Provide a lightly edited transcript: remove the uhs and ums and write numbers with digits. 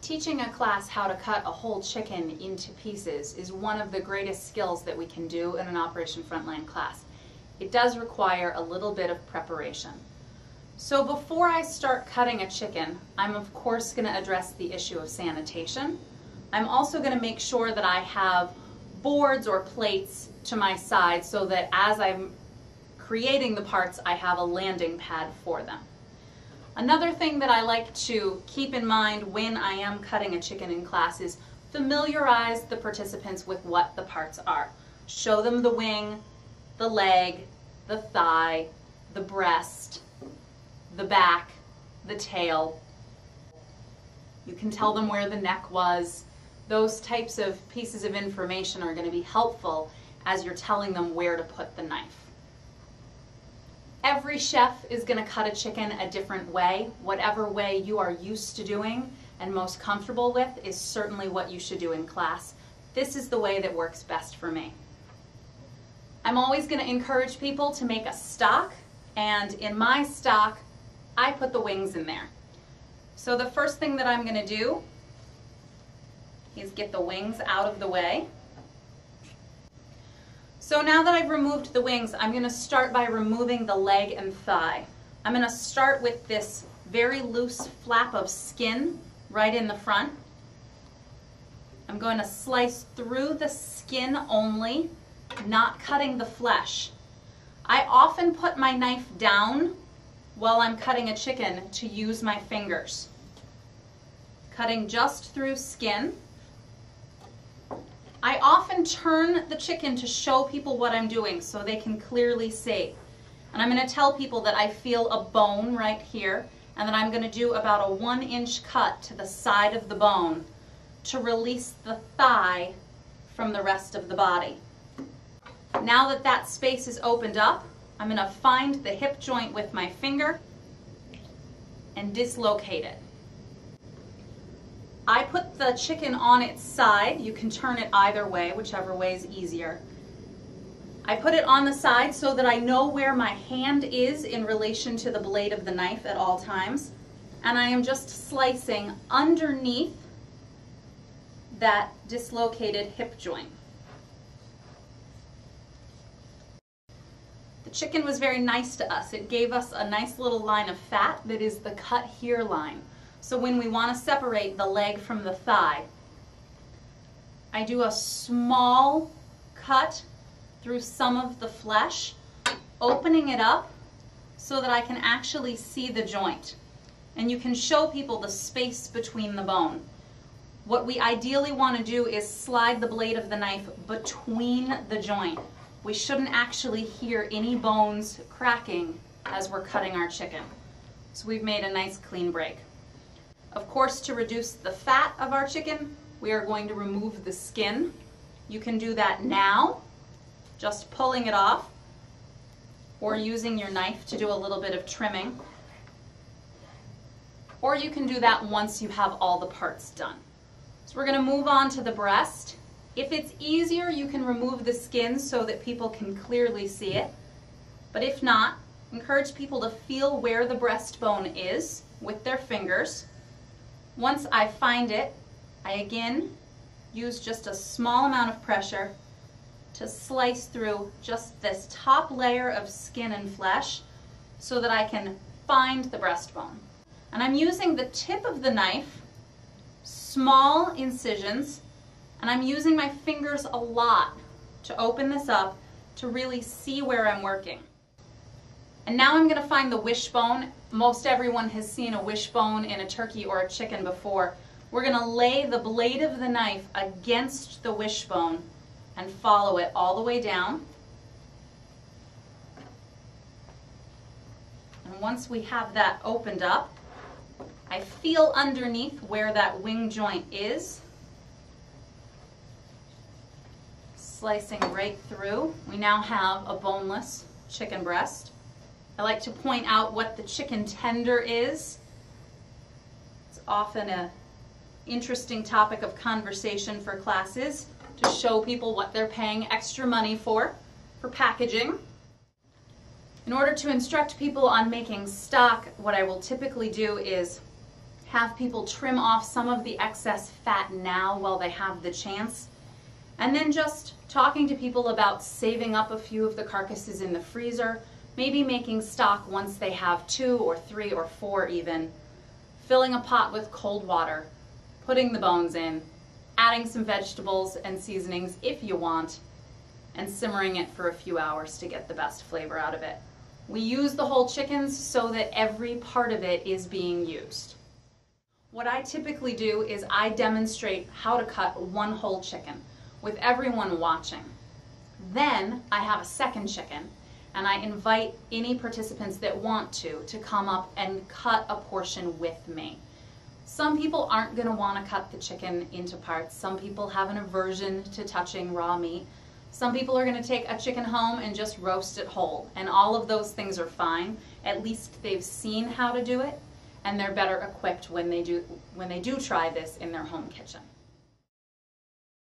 Teaching a class how to cut a whole chicken into pieces is one of the greatest skills that we can do in an Operation Frontline class. It does require a little bit of preparation. So before I start cutting a chicken, I'm of course going to address the issue of sanitation. I'm also going to make sure that I have boards or plates to my side so that as I'm creating the parts, I have a landing pad for them. Another thing that I like to keep in mind when I am cutting a chicken in class is familiarize the participants with what the parts are. Show them the wing, the leg, the thigh, the breast, the back, the tail. You can tell them where the neck was. Those types of pieces of information are going to be helpful as you're telling them where to put the knife. Every chef is going to cut a chicken a different way. Whatever way you are used to doing and most comfortable with is certainly what you should do in class. This is the way that works best for me. I'm always going to encourage people to make a stock, and in my stock, I put the wings in there. So the first thing that I'm going to do is get the wings out of the way. So now that I've removed the wings, I'm going to start by removing the leg and thigh. I'm going to start with this very loose flap of skin right in the front. I'm going to slice through the skin only, not cutting the flesh. I often put my knife down while I'm cutting a chicken to use my fingers. Cutting just through skin. I often turn the chicken to show people what I'm doing so they can clearly see. And I'm going to tell people that I feel a bone right here and that I'm going to do about a 1-inch cut to the side of the bone to release the thigh from the rest of the body. Now that that space is opened up, I'm going to find the hip joint with my finger and dislocate it. I put the chicken on its side. You can turn it either way, whichever way is easier. I put it on the side so that I know where my hand is in relation to the blade of the knife at all times. And I am just slicing underneath that dislocated hip joint. The chicken was very nice to us. It gave us a nice little line of fat that is the cut here line. So when we want to separate the leg from the thigh, I do a small cut through some of the flesh, opening it up so that I can actually see the joint. And you can show people the space between the bone. What we ideally want to do is slide the blade of the knife between the joint. We shouldn't actually hear any bones cracking as we're cutting our chicken. So we've made a nice clean break. Of course, to reduce the fat of our chicken, we are going to remove the skin. You can do that now, just pulling it off, or using your knife to do a little bit of trimming. Or you can do that once you have all the parts done. So we're going to move on to the breast. If it's easier, you can remove the skin so that people can clearly see it. But if not, encourage people to feel where the breastbone is with their fingers. Once I find it, I again use just a small amount of pressure to slice through just this top layer of skin and flesh so that I can find the breastbone. And I'm using the tip of the knife, small incisions, and I'm using my fingers a lot to open this up to really see where I'm working. And now I'm going to find the wishbone. Most everyone has seen a wishbone in a turkey or a chicken before. We're going to lay the blade of the knife against the wishbone and follow it all the way down. And once we have that opened up, I feel underneath where that wing joint is. Slicing right through. We now have a boneless chicken breast. I like to point out what the chicken tender is. It's often an interesting topic of conversation for classes to show people what they're paying extra money for packaging. In order to instruct people on making stock, what I will typically do is have people trim off some of the excess fat now while they have the chance, and then just talking to people about saving up a few of the carcasses in the freezer, maybe making stock once they have 2 or 3 or 4 even, filling a pot with cold water, putting the bones in, adding some vegetables and seasonings if you want, and simmering it for a few hours to get the best flavor out of it. We use the whole chickens so that every part of it is being used. What I typically do is I demonstrate how to cut one whole chicken with everyone watching. Then I have a second chicken and I invite any participants that want to come up and cut a portion with me. Some people aren't going to want to cut the chicken into parts. Some people have an aversion to touching raw meat. Some people are going to take a chicken home and just roast it whole, and all of those things are fine. At least they've seen how to do it, and they're better equipped when they do try this in their home kitchen.